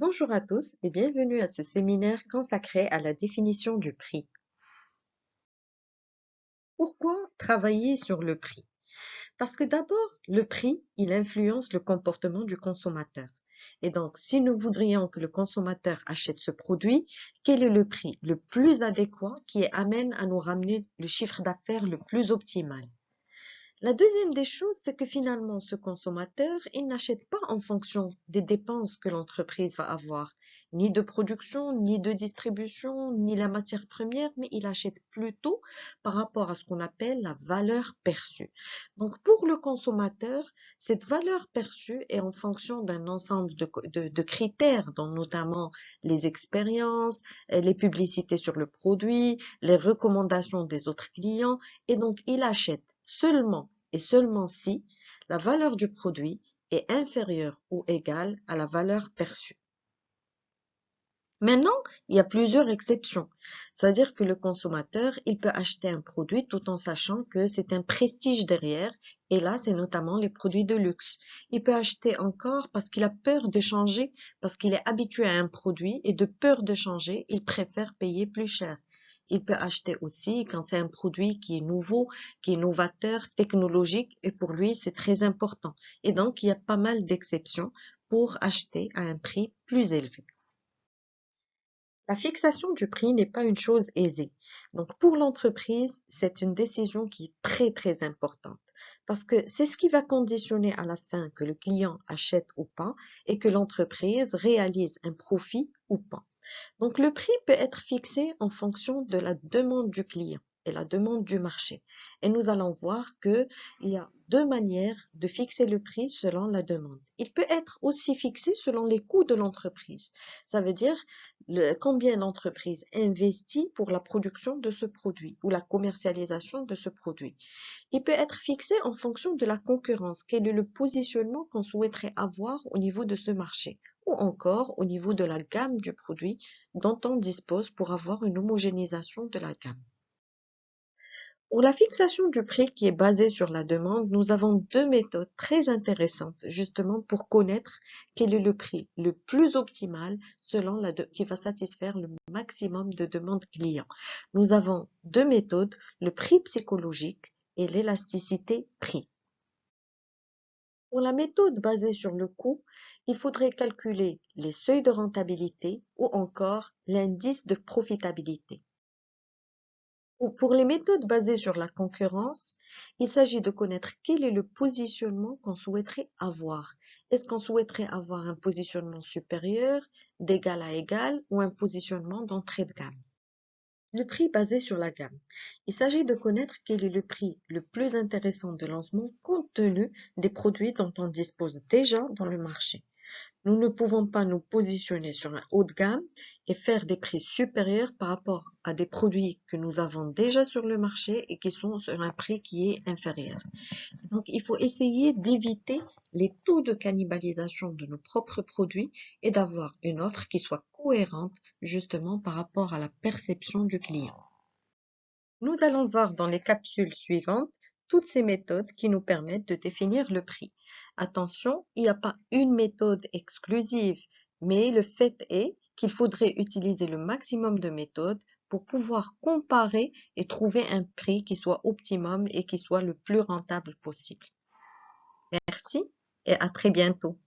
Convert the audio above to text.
Bonjour à tous et bienvenue à ce séminaire consacré à la définition du prix. Pourquoi travailler sur le prix? Parce que d'abord, le prix, il influence le comportement du consommateur. Et donc, si nous voudrions que le consommateur achète ce produit, quel est le prix le plus adéquat qui amène à nous ramener le chiffre d'affaires le plus optimal? La deuxième des choses, c'est que finalement, ce consommateur, il n'achète pas en fonction des dépenses que l'entreprise va avoir, ni de production, ni de distribution, ni la matière première, mais il achète plutôt par rapport à ce qu'on appelle la valeur perçue. Donc, pour le consommateur, cette valeur perçue est en fonction d'un ensemble de critères, dont notamment les expériences, les publicités sur le produit, les recommandations des autres clients, et donc il achète seulement et seulement si la valeur du produit est inférieure ou égale à la valeur perçue. Maintenant, il y a plusieurs exceptions. C'est-à-dire que le consommateur, il peut acheter un produit tout en sachant que c'est un prestige derrière. Et là, c'est notamment les produits de luxe. Il peut acheter encore parce qu'il a peur de changer, parce qu'il est habitué à un produit et de peur de changer, il préfère payer plus cher. Il peut acheter aussi quand c'est un produit qui est nouveau, qui est novateur, technologique, et pour lui, c'est très important. Et donc, il y a pas mal d'exceptions pour acheter à un prix plus élevé. La fixation du prix n'est pas une chose aisée. Donc pour l'entreprise, c'est une décision qui est très importante parce que c'est ce qui va conditionner à la fin que le client achète ou pas et que l'entreprise réalise un profit ou pas. Donc le prix peut être fixé en fonction de la demande du client et la demande du marché. Et nous allons voir qu'il y a deux manières de fixer le prix selon la demande. Il peut être aussi fixé selon les coûts de l'entreprise. Ça veut dire combien l'entreprise investit pour la production de ce produit ou la commercialisation de ce produit. Il peut être fixé en fonction de la concurrence, quel est le positionnement qu'on souhaiterait avoir au niveau de ce marché, ou encore au niveau de la gamme du produit dont on dispose pour avoir une homogénéisation de la gamme. Pour la fixation du prix qui est basée sur la demande, nous avons deux méthodes très intéressantes justement pour connaître quel est le prix le plus optimal selon qui va satisfaire le maximum de demandes clients. Nous avons deux méthodes, le prix psychologique et l'élasticité prix. Pour la méthode basée sur le coût, il faudrait calculer les seuils de rentabilité ou encore l'indice de profitabilité. Pour les méthodes basées sur la concurrence, il s'agit de connaître quel est le positionnement qu'on souhaiterait avoir. Est-ce qu'on souhaiterait avoir un positionnement supérieur, d'égal à égal ou un positionnement d'entrée de gamme? Le prix basé sur la gamme. Il s'agit de connaître quel est le prix le plus intéressant de lancement compte tenu des produits dont on dispose déjà dans le marché. Nous ne pouvons pas nous positionner sur un haut de gamme et faire des prix supérieurs par rapport à des produits que nous avons déjà sur le marché et qui sont sur un prix qui est inférieur. Donc, il faut essayer d'éviter les taux de cannibalisation de nos propres produits et d'avoir une offre qui soit cohérente justement par rapport à la perception du client. Nous allons voir dans les capsules suivantes toutes ces méthodes qui nous permettent de définir le prix. Attention, il n'y a pas une méthode exclusive, mais le fait est qu'il faudrait utiliser le maximum de méthodes pour pouvoir comparer et trouver un prix qui soit optimum et qui soit le plus rentable possible. Merci et à très bientôt.